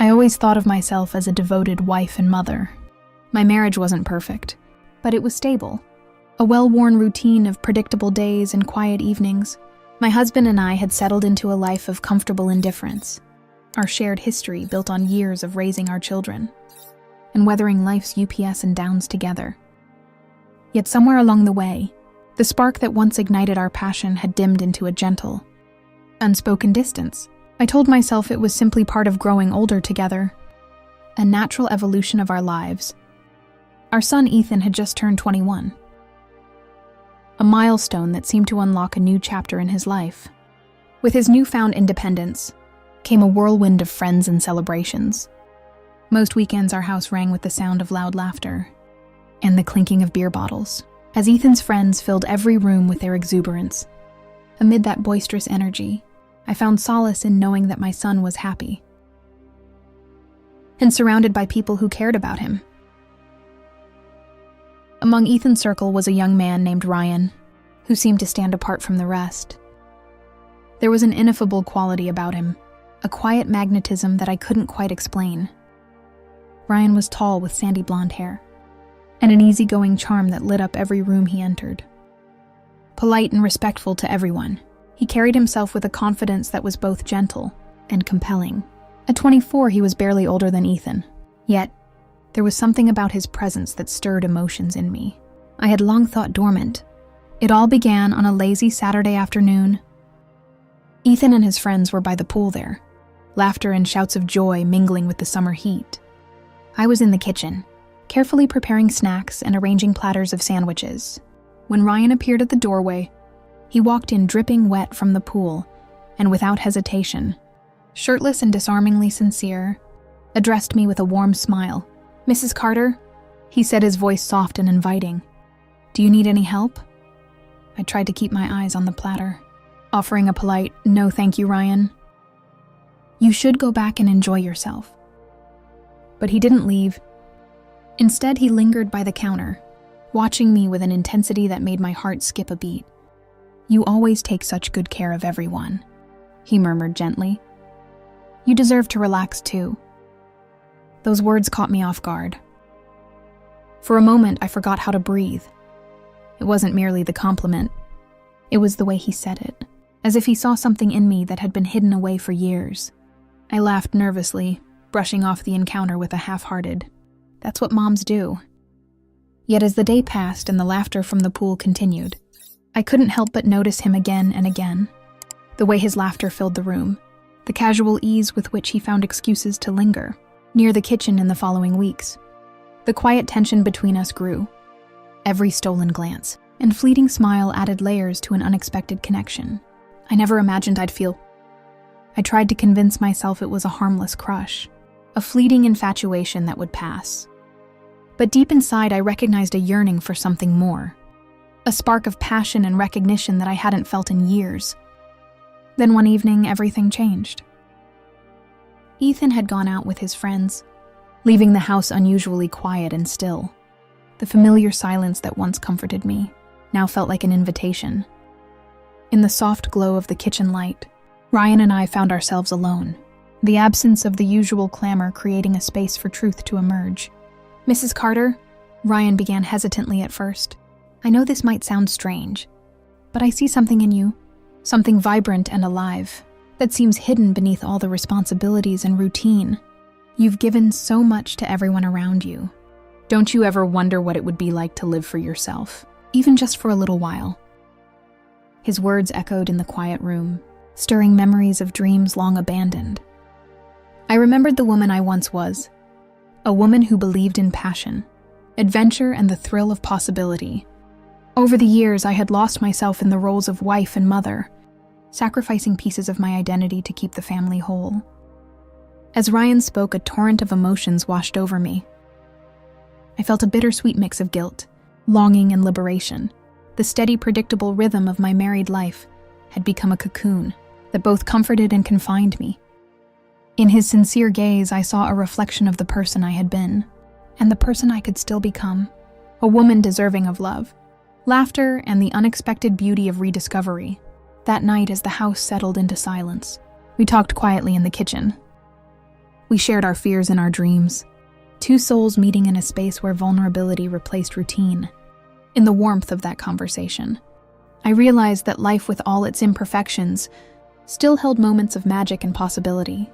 I always thought of myself as a devoted wife and mother. My marriage wasn't perfect, but it was stable. A well-worn routine of predictable days and quiet evenings. My husband and I had settled into a life of comfortable indifference. Our shared history built on years of raising our children and weathering life's ups and downs together. Yet somewhere along the way, the spark that once ignited our passion had dimmed into a gentle, unspoken distance. I told myself it was simply part of growing older together, a natural evolution of our lives. Our son Ethan had just turned 21, a milestone that seemed to unlock a new chapter in his life. With his newfound independence came a whirlwind of friends and celebrations. Most weekends our house rang with the sound of loud laughter and the clinking of beer bottles, as Ethan's friends filled every room with their exuberance. Amid that boisterous energy, I found solace in knowing that my son was happy and surrounded by people who cared about him. Among Ethan's circle was a young man named Ryan, who seemed to stand apart from the rest. There was an ineffable quality about him, a quiet magnetism that I couldn't quite explain. Ryan was tall with sandy blonde hair, and an easygoing charm that lit up every room he entered. Polite and respectful to everyone, he carried himself with a confidence that was both gentle and compelling. At 24, he was barely older than Ethan, yet there was something about his presence that stirred emotions in me I had long thought dormant. It all began on a lazy Saturday afternoon. Ethan and his friends were by the pool there, laughter and shouts of joy mingling with the summer heat. I was in the kitchen, carefully preparing snacks and arranging platters of sandwiches, when Ryan appeared at the doorway. He walked in dripping wet from the pool, and without hesitation, shirtless and disarmingly sincere, addressed me with a warm smile. "Mrs. Carter?" he said, his voice soft and inviting. "Do you need any help?" I tried to keep my eyes on the platter, offering a polite, "No thank you, Ryan. You should go back and enjoy yourself." But he didn't leave. Instead, he lingered by the counter, watching me with an intensity that made my heart skip a beat. "You always take such good care of everyone," he murmured gently. "You deserve to relax too." Those words caught me off guard. For a moment, I forgot how to breathe. It wasn't merely the compliment. It was the way he said it, as if he saw something in me that had been hidden away for years. I laughed nervously, brushing off the encounter with a half-hearted, "That's what moms do." Yet as the day passed and the laughter from the pool continued, I couldn't help but notice him again and again. The way his laughter filled the room, the casual ease with which he found excuses to linger near the kitchen in the following weeks. The quiet tension between us grew. Every stolen glance and fleeting smile added layers to an unexpected connection I never imagined I'd feel. I tried to convince myself it was a harmless crush, a fleeting infatuation that would pass. But deep inside, I recognized a yearning for something more, a spark of passion and recognition that I hadn't felt in years. Then one evening, everything changed. Ethan had gone out with his friends, leaving the house unusually quiet and still. The familiar silence that once comforted me now felt like an invitation. In the soft glow of the kitchen light, Ryan and I found ourselves alone, the absence of the usual clamor creating a space for truth to emerge. "Mrs. Carter," Ryan began hesitantly at first, "I know this might sound strange, but I see something in you, something vibrant and alive, that seems hidden beneath all the responsibilities and routine. You've given so much to everyone around you. Don't you ever wonder what it would be like to live for yourself, even just for a little while?" His words echoed in the quiet room, stirring memories of dreams long abandoned. I remembered the woman I once was, a woman who believed in passion, adventure, and the thrill of possibility. Over the years, I had lost myself in the roles of wife and mother, sacrificing pieces of my identity to keep the family whole. As Ryan spoke, a torrent of emotions washed over me. I felt a bittersweet mix of guilt, longing, and liberation. The steady, predictable rhythm of my married life had become a cocoon that both comforted and confined me. In his sincere gaze, I saw a reflection of the person I had been, and the person I could still become, a woman deserving of love, laughter, and the unexpected beauty of rediscovery. That night, as the house settled into silence, we talked quietly in the kitchen. We shared our fears and our dreams. Two souls meeting in a space where vulnerability replaced routine. In the warmth of that conversation, I realized that life, with all its imperfections, still held moments of magic and possibility.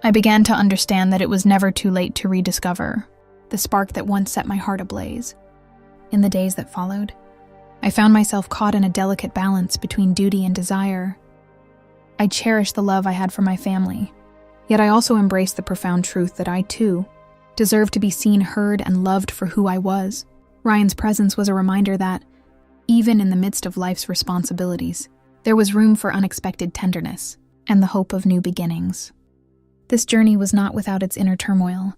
I began to understand that it was never too late to rediscover the spark that once set my heart ablaze. In the days that followed, I found myself caught in a delicate balance between duty and desire. I cherished the love I had for my family, yet I also embraced the profound truth that I, too, deserved to be seen, heard, and loved for who I was. Ryan's presence was a reminder that, even in the midst of life's responsibilities, there was room for unexpected tenderness and the hope of new beginnings. This journey was not without its inner turmoil.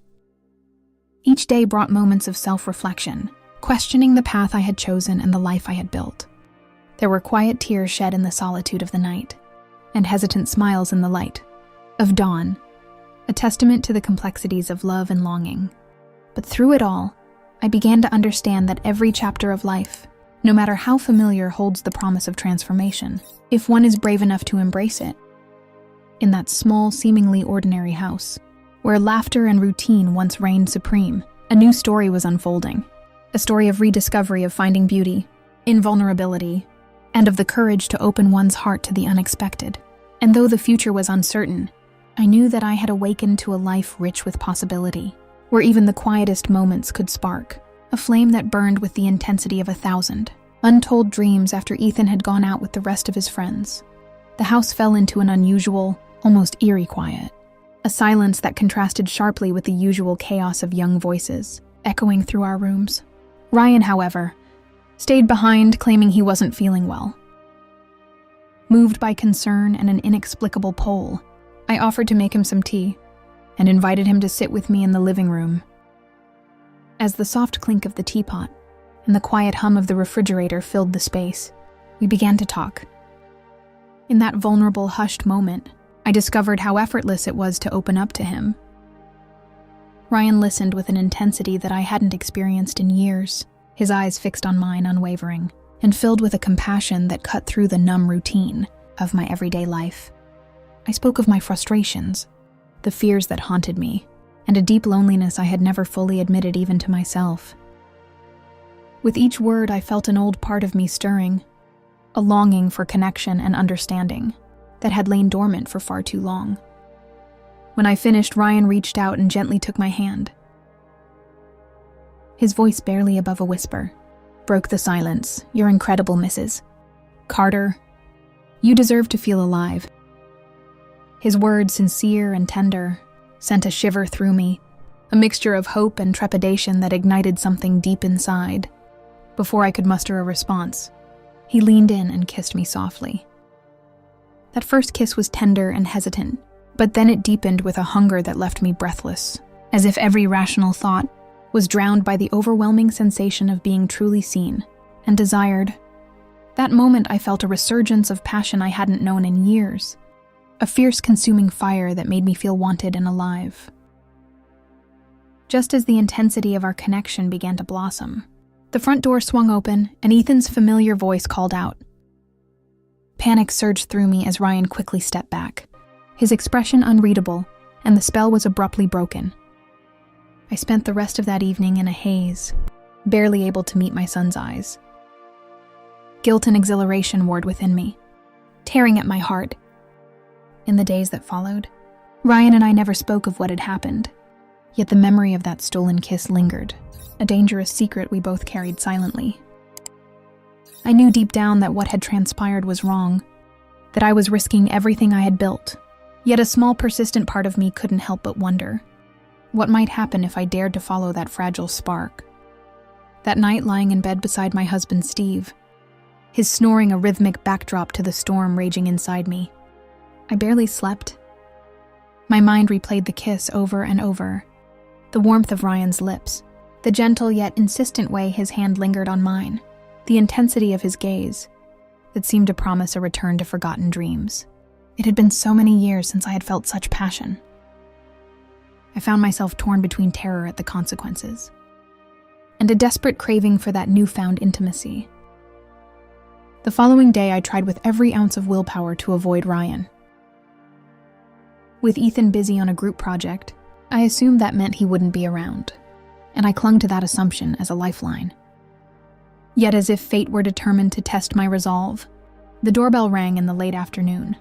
Each day brought moments of self-reflection, questioning the path I had chosen and the life I had built. There were quiet tears shed in the solitude of the night, and hesitant smiles in the light of dawn, a testament to the complexities of love and longing. But through it all, I began to understand that every chapter of life, no matter how familiar, holds the promise of transformation, if one is brave enough to embrace it. In that small, seemingly ordinary house, where laughter and routine once reigned supreme, a new story was unfolding. A story of rediscovery, of finding beauty in vulnerability, and of the courage to open one's heart to the unexpected. And though the future was uncertain, I knew that I had awakened to a life rich with possibility, where even the quietest moments could spark a flame that burned with the intensity of 1,000 untold dreams. After Ethan had gone out with the rest of his friends, the house fell into an unusual, almost eerie quiet, a silence that contrasted sharply with the usual chaos of young voices echoing through our rooms. Ryan, however, stayed behind, claiming he wasn't feeling well. Moved by concern and an inexplicable pull, I offered to make him some tea and invited him to sit with me in the living room. As the soft clink of the teapot and the quiet hum of the refrigerator filled the space, we began to talk. In that vulnerable, hushed moment, I discovered how effortless it was to open up to him. Ryan listened with an intensity that I hadn't experienced in years, his eyes fixed on mine, unwavering, and filled with a compassion that cut through the numb routine of my everyday life. I spoke of my frustrations, the fears that haunted me, and a deep loneliness I had never fully admitted even to myself. With each word, I felt an old part of me stirring, a longing for connection and understanding that had lain dormant for far too long. When I finished, Ryan reached out and gently took my hand. His voice, barely above a whisper, broke the silence. "You're incredible, Mrs. Carter. You deserve to feel alive." His words, sincere and tender, sent a shiver through me, a mixture of hope and trepidation that ignited something deep inside. Before I could muster a response, he leaned in and kissed me softly. That first kiss was tender and hesitant, but then it deepened with a hunger that left me breathless, as if every rational thought was drowned by the overwhelming sensation of being truly seen and desired. That moment I felt a resurgence of passion I hadn't known in years, a fierce, consuming fire that made me feel wanted and alive. Just as the intensity of our connection began to blossom, the front door swung open and Ethan's familiar voice called out. Panic surged through me as Ryan quickly stepped back, his expression unreadable, and the spell was abruptly broken. I spent the rest of that evening in a haze, barely able to meet my son's eyes. Guilt and exhilaration warred within me, tearing at my heart. In the days that followed, Ryan and I never spoke of what had happened, yet the memory of that stolen kiss lingered, a dangerous secret we both carried silently. I knew deep down that what had transpired was wrong, that I was risking everything I had built, yet a small, persistent part of me couldn't help but wonder what might happen if I dared to follow that fragile spark. That night, lying in bed beside my husband Steve, his snoring a rhythmic backdrop to the storm raging inside me, I barely slept. My mind replayed the kiss over and over, the warmth of Ryan's lips, the gentle yet insistent way his hand lingered on mine, the intensity of his gaze that seemed to promise a return to forgotten dreams. It had been so many years since I had felt such passion. I found myself torn between terror at the consequences and a desperate craving for that newfound intimacy. The following day, I tried with every ounce of willpower to avoid Ryan. With Ethan busy on a group project, I assumed that meant he wouldn't be around, and I clung to that assumption as a lifeline. Yet as if fate were determined to test my resolve, the doorbell rang in the late afternoon.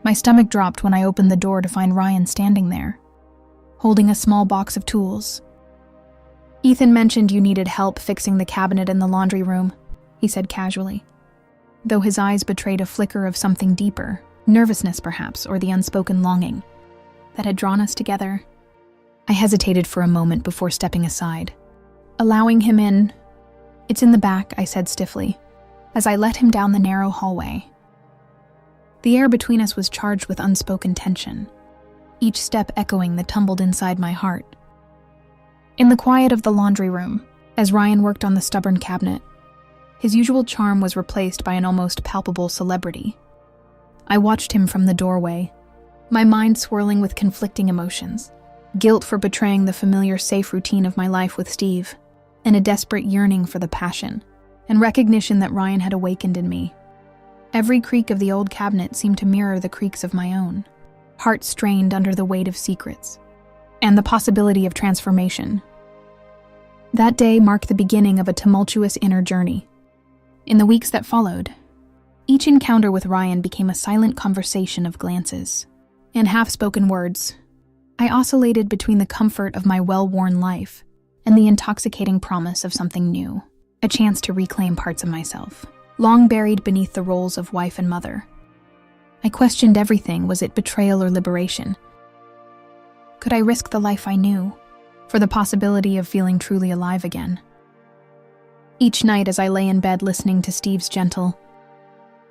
My stomach dropped when I opened the door to find Ryan standing there, holding a small box of tools. "Ethan mentioned you needed help fixing the cabinet in the laundry room," he said casually, though his eyes betrayed a flicker of something deeper, nervousness perhaps, or the unspoken longing that had drawn us together. I hesitated for a moment before stepping aside, allowing him in. "It's in the back," I said stiffly, as I led him down the narrow hallway. The air between us was charged with unspoken tension, each step echoing the tumbled inside my heart. In the quiet of the laundry room, as Ryan worked on the stubborn cabinet, his usual charm was replaced by an almost palpable celebrity. I watched him from the doorway, my mind swirling with conflicting emotions, guilt for betraying the familiar safe routine of my life with Steve, and a desperate yearning for the passion and recognition that Ryan had awakened in me. Every creak of the old cabinet seemed to mirror the creaks of my own, heart strained under the weight of secrets and the possibility of transformation. That day marked the beginning of a tumultuous inner journey. In the weeks that followed, each encounter with Ryan became a silent conversation of glances and half-spoken words. I oscillated between the comfort of my well-worn life and the intoxicating promise of something new, a chance to reclaim parts of myself, long buried beneath the roles of wife and mother. I questioned everything. Was it betrayal or liberation? Could I risk the life I knew for the possibility of feeling truly alive again? Each night as I lay in bed listening to Steve's gentle,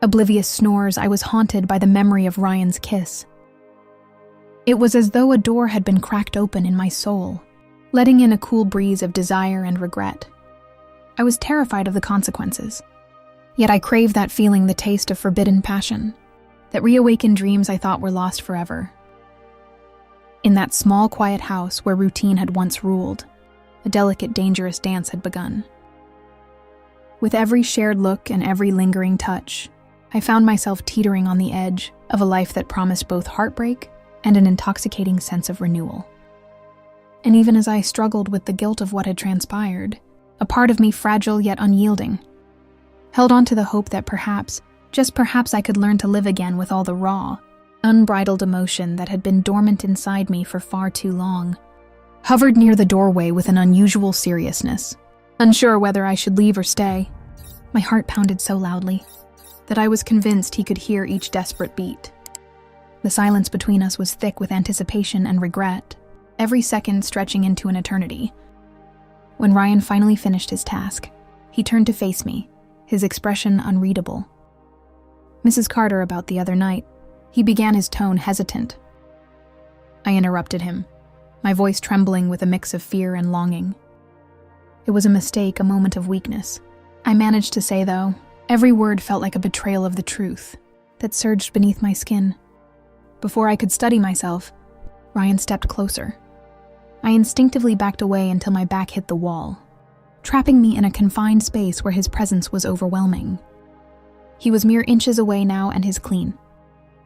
oblivious snores, I was haunted by the memory of Ryan's kiss. It was as though a door had been cracked open in my soul, letting in a cool breeze of desire and regret. I was terrified of the consequences. Yet I craved that feeling, the taste of forbidden passion, that reawakened dreams I thought were lost forever. In that small, quiet house where routine had once ruled, a delicate, dangerous dance had begun. With every shared look and every lingering touch, I found myself teetering on the edge of a life that promised both heartbreak and an intoxicating sense of renewal. And even as I struggled with the guilt of what had transpired, a part of me, fragile yet unyielding, held on to the hope that perhaps, just perhaps, I could learn to live again with all the raw, unbridled emotion that had been dormant inside me for far too long. Hovered near the doorway with an unusual seriousness, unsure whether I should leave or stay. My heart pounded so loudly that I was convinced he could hear each desperate beat. The silence between us was thick with anticipation and regret, every second stretching into an eternity. When Ryan finally finished his task, he turned to face me, his expression unreadable. "Mrs. Carter, about the other night," he began, his tone hesitant. I interrupted him, my voice trembling with a mix of fear and longing. It was a mistake, a moment of weakness. I managed to say, though, every word felt like a betrayal of the truth that surged beneath my skin. Before I could steady myself, Ryan stepped closer. I instinctively backed away until my back hit the wall, trapping me in a confined space where his presence was overwhelming. He was mere inches away now, and his clean,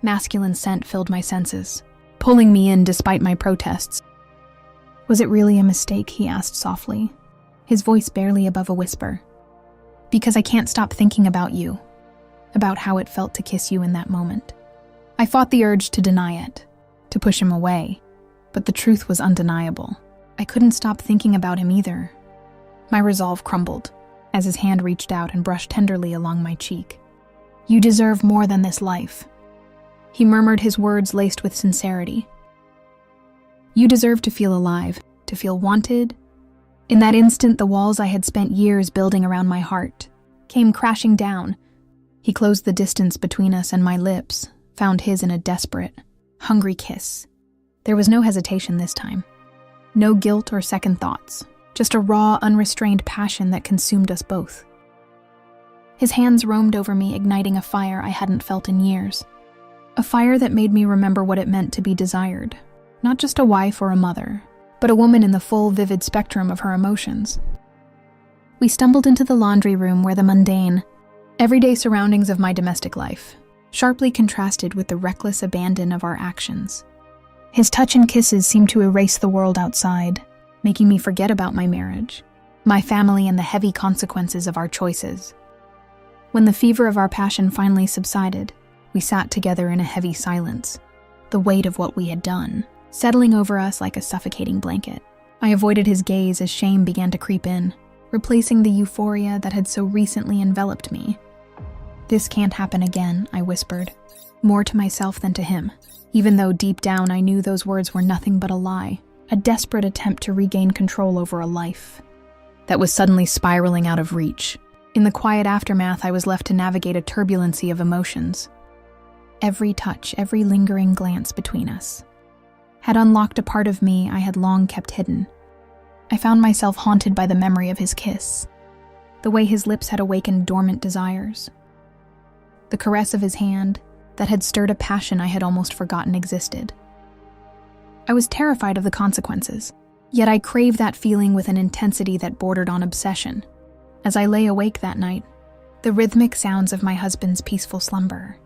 masculine scent filled my senses, pulling me in despite my protests. "Was it really a mistake?" he asked softly, his voice barely above a whisper. "Because I can't stop thinking about you, about how it felt to kiss you in that moment." I fought the urge to deny it, to push him away, but the truth was undeniable. I couldn't stop thinking about him either. My resolve crumbled as his hand reached out and brushed tenderly along my cheek. "You deserve more than this life," he murmured, his words laced with sincerity. "You deserve to feel alive, to feel wanted." In that instant, the walls I had spent years building around my heart came crashing down. He closed the distance between us, and my lips found his in a desperate, hungry kiss. There was no hesitation this time. No guilt or second thoughts, just a raw, unrestrained passion that consumed us both. His hands roamed over me, igniting a fire I hadn't felt in years. A fire that made me remember what it meant to be desired. Not just a wife or a mother, but a woman in the full, vivid spectrum of her emotions. We stumbled into the laundry room where the mundane, everyday surroundings of my domestic life sharply contrasted with the reckless abandon of our actions. His touch and kisses seemed to erase the world outside, making me forget about my marriage, my family, and the heavy consequences of our choices. When the fever of our passion finally subsided, we sat together in a heavy silence, the weight of what we had done settling over us like a suffocating blanket. I avoided his gaze as shame began to creep in, replacing the euphoria that had so recently enveloped me. "This can't happen again," I whispered, more to myself than to him, even though deep down I knew those words were nothing but a lie, a desperate attempt to regain control over a life that was suddenly spiraling out of reach. In the quiet aftermath, I was left to navigate a turbulency of emotions. Every touch, every lingering glance between us had unlocked a part of me I had long kept hidden. I found myself haunted by the memory of his kiss, the way his lips had awakened dormant desires, the caress of his hand that had stirred a passion I had almost forgotten existed. I was terrified of the consequences, yet I craved that feeling with an intensity that bordered on obsession. As I lay awake that night, the rhythmic sounds of my husband's peaceful slumber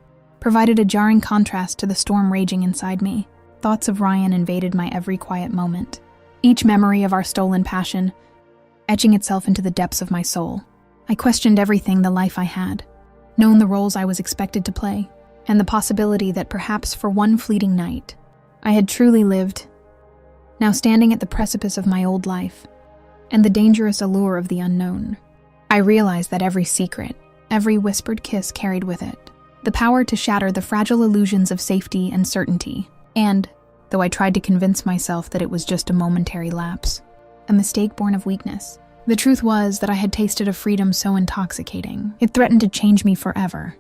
provided a jarring contrast to the storm raging inside me. Thoughts of Ryan invaded my every quiet moment, each memory of our stolen passion etching itself into the depths of my soul. I questioned everything, the life I had known, the roles I was expected to play, and the possibility that perhaps for one fleeting night I had truly lived. Now standing at the precipice of my old life and the dangerous allure of the unknown, I realized that every secret, every whispered kiss carried with it the power to shatter the fragile illusions of safety and certainty. And, though I tried to convince myself that it was just a momentary lapse, a mistake born of weakness, the truth was that I had tasted a freedom so intoxicating, it threatened to change me forever.